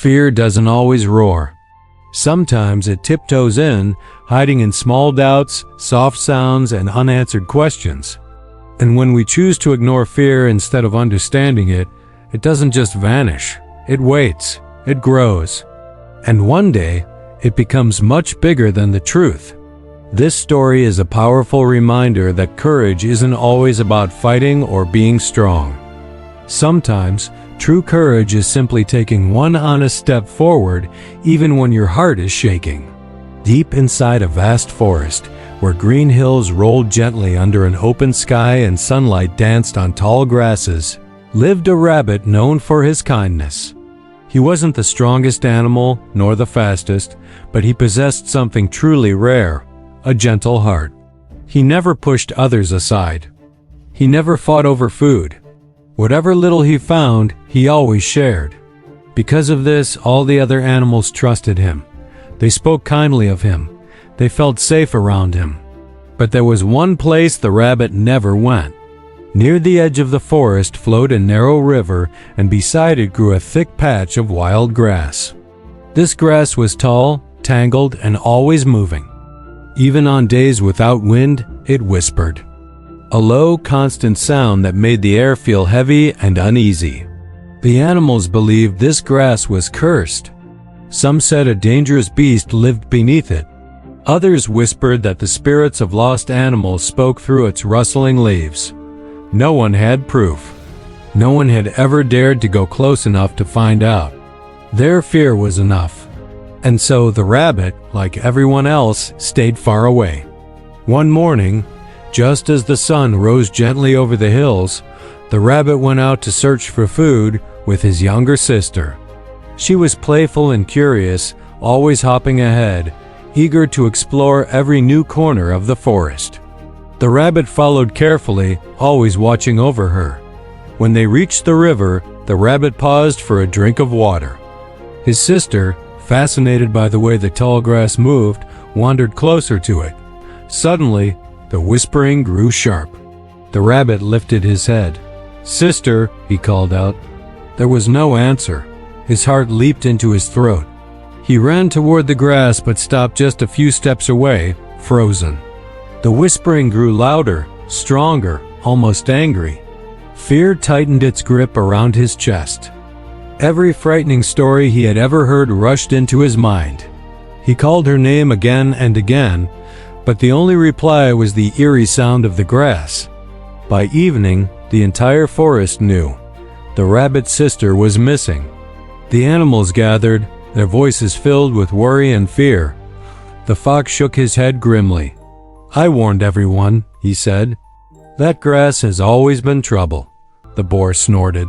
Fear doesn't always roar. Sometimes it tiptoes in, hiding in small doubts, soft sounds, and unanswered questions. And when we choose to ignore fear instead of understanding it, it doesn't just vanish. It waits, it grows, and one day, it becomes much bigger than the truth. This story is a powerful reminder that courage isn't always about fighting or being strong. Sometimes, true courage is simply taking one honest step forward, even when your heart is shaking. Deep inside a vast forest, where green hills rolled gently under an open sky and sunlight danced on tall grasses, lived a rabbit known for his kindness. He wasn't the strongest animal, nor the fastest, but he possessed something truly rare, a gentle heart. He never pushed others aside. He never fought over food. Whatever little he found, he always shared. Because of this, all the other animals trusted him. They spoke kindly of him. They felt safe around him. But there was one place the rabbit never went. Near the edge of the forest flowed a narrow river, and beside it grew a thick patch of wild grass. This grass was tall, tangled, and always moving. Even on days without wind, it whispered. A low, constant sound that made the air feel heavy and uneasy. The animals believed this grass was cursed. Some said a dangerous beast lived beneath it. Others whispered that the spirits of lost animals spoke through its rustling leaves. No one had proof. No one had ever dared to go close enough to find out. Their fear was enough. And so the rabbit, like everyone else, stayed far away. One morning, just as the sun rose gently over the hills, the rabbit went out to search for food with his younger sister. She was playful and curious, always hopping ahead, eager to explore every new corner of the forest. The rabbit followed carefully, always watching over her. When they reached the river, the rabbit paused for a drink of water. His sister, fascinated by the way the tall grass moved, wandered closer to it. Suddenly, the whispering grew sharp. The rabbit lifted his head. "Sister," he called out. There was no answer. His heart leaped into his throat. He ran toward the grass but stopped just a few steps away, frozen. The whispering grew louder, stronger, almost angry. Fear tightened its grip around his chest. Every frightening story he had ever heard rushed into his mind. He called her name again and again, but the only reply was the eerie sound of the grass. By evening, the entire forest knew. The rabbit's sister was missing. The animals gathered, their voices filled with worry and fear. The fox shook his head grimly. "I warned everyone," he said. "That grass has always been trouble," the boar snorted.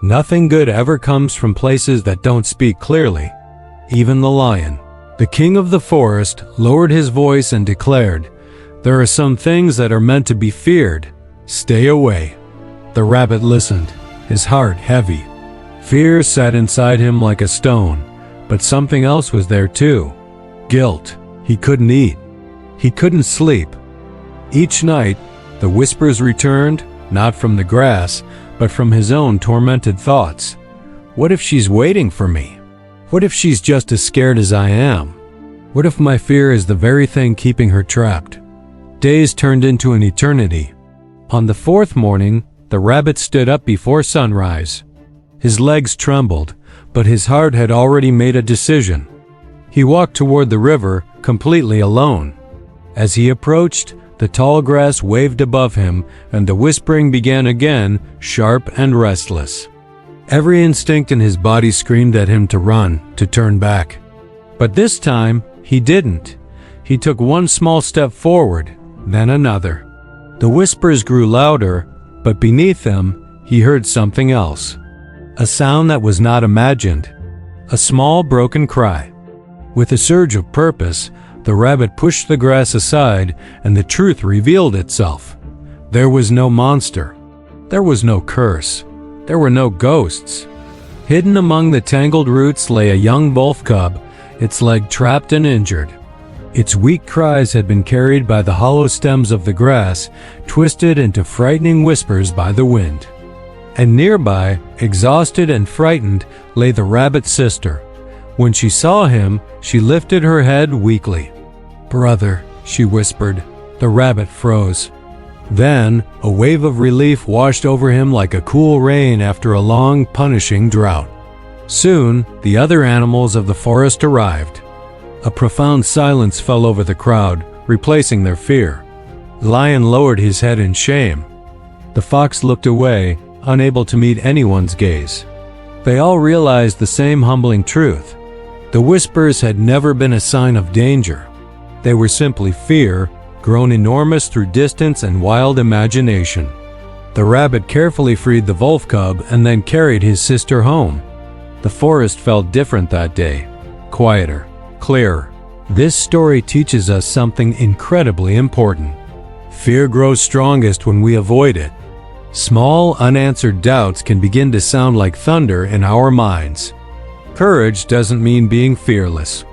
"Nothing good ever comes from places that don't speak clearly." Even the lion, the king of the forest, lowered his voice and declared, "There are some things that are meant to be feared. Stay away." The rabbit listened, his heart heavy. Fear sat inside him like a stone, but something else was there too. Guilt. He couldn't eat. He couldn't sleep. Each night, the whispers returned, not from the grass, but from his own tormented thoughts. What if she's waiting for me? What if she's just as scared as I am? What if my fear is the very thing keeping her trapped? Days turned into an eternity. On the fourth morning, the rabbit stood up before sunrise. His legs trembled, but his heart had already made a decision. He walked toward the river, completely alone. As he approached, the tall grass waved above him, and the whispering began again, sharp and restless. Every instinct in his body screamed at him to run, to turn back. But this time, he didn't. He took one small step forward, then another. The whispers grew louder, but beneath them, he heard something else. A sound that was not imagined. A small, broken cry. With a surge of purpose, the rabbit pushed the grass aside, and the truth revealed itself. There was no monster. There was no curse. There were no ghosts. Hidden among the tangled roots lay a young wolf cub, its leg trapped and injured. Its weak cries had been carried by the hollow stems of the grass, twisted into frightening whispers by the wind. And nearby, exhausted and frightened, lay the rabbit's sister. When she saw him, she lifted her head weakly. "Brother," she whispered. The rabbit froze. Then, a wave of relief washed over him like a cool rain after a long, punishing drought. Soon, the other animals of the forest arrived. A profound silence fell over the crowd, replacing their fear. The lion lowered his head in shame. The fox looked away, unable to meet anyone's gaze. They all realized the same humbling truth. The whispers had never been a sign of danger. They were simply fear, grown enormous through distance and wild imagination. The rabbit carefully freed the wolf cub and then carried his sister home. The forest felt different that day, quieter, clearer. This story teaches us something incredibly important. Fear grows strongest when we avoid it. Small, unanswered doubts can begin to sound like thunder in our minds. Courage doesn't mean being fearless.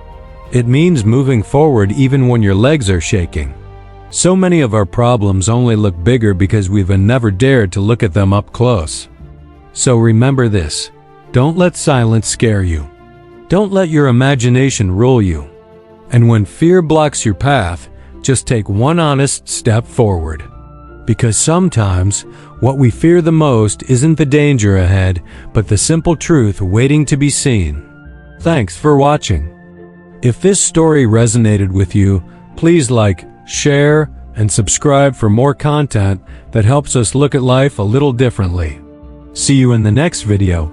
It means moving forward even when your legs are shaking. So many of our problems only look bigger because we've never dared to look at them up close. So remember this: don't let silence scare you. Don't let your imagination rule you. And when fear blocks your path, just take one honest step forward. Because sometimes, what we fear the most isn't the danger ahead, but the simple truth waiting to be seen. Thanks for watching. If this story resonated with you, please like, share, and subscribe for more content that helps us look at life a little differently. See you in the next video.